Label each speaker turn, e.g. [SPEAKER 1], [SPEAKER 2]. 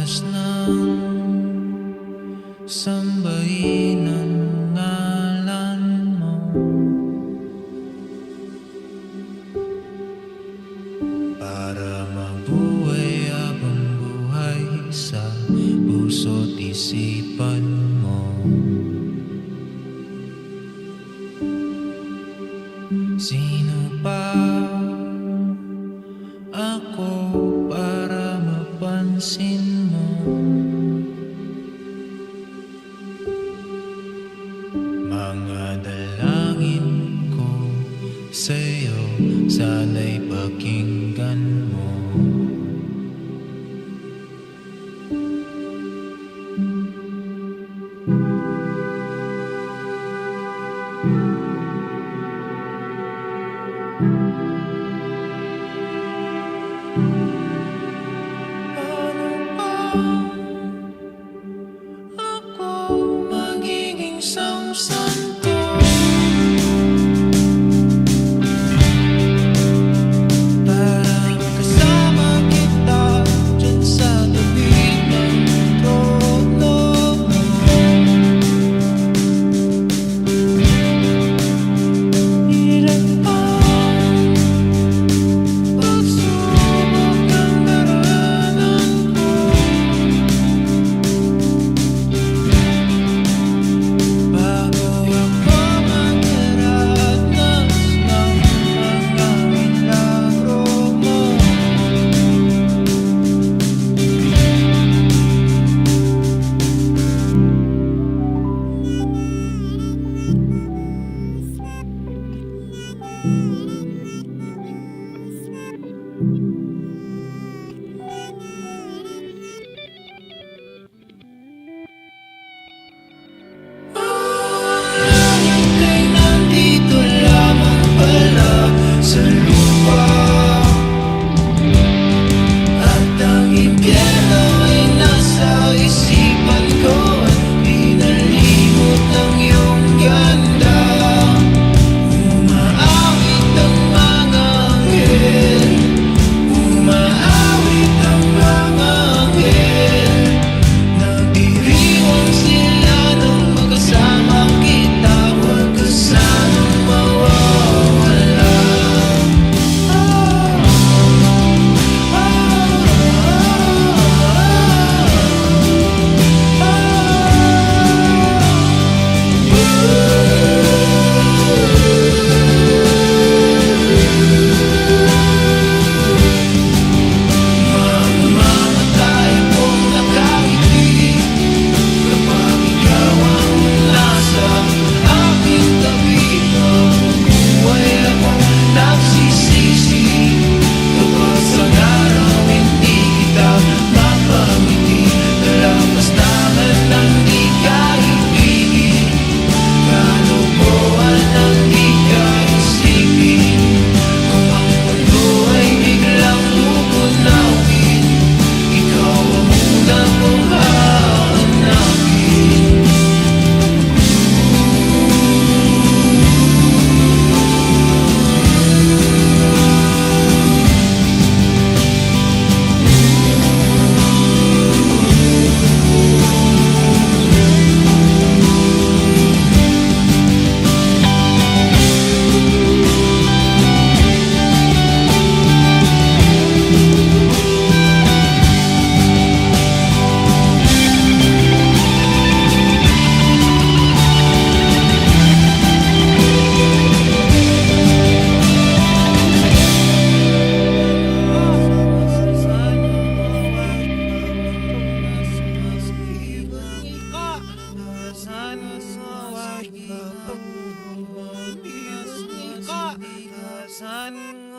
[SPEAKER 1] oras nang sambahin ang ngalan mo. Para mabuhay habang buhay sa puso't isipan mo. Sino pa ako para mapansin mo? Mga dalangin ko sa'yo, sana'y pakinggan mo. Ako magiging samsanto para kasama kita dyan sa tabi ng trono mo. Ilan pa pagsubok ang daranan ko, bago ako magdaranas ng mga milagro mo. Ay nandito lamang pala sa lupa, at ang impyerno ay nasa isipan ko, at pinalimot ng iyong ganda. Umaawit ang mga anghel, umaawit ang mga anghel. Nagdiriwang sila nang magkasama kita, huwag ka sanang mawawala. Mamamatay kung nakangiti kapag ikaw ang nasa aking tabi. Mabubuhay akong nagsisisi kapag sa araw hindi kita mapangiti. Lampas naman ang di ka ibigin, kalukuhan ang di ka isipin. Kung ang mundo ay biglang umunawin, ikaw ang unang kong hahanapin. Sana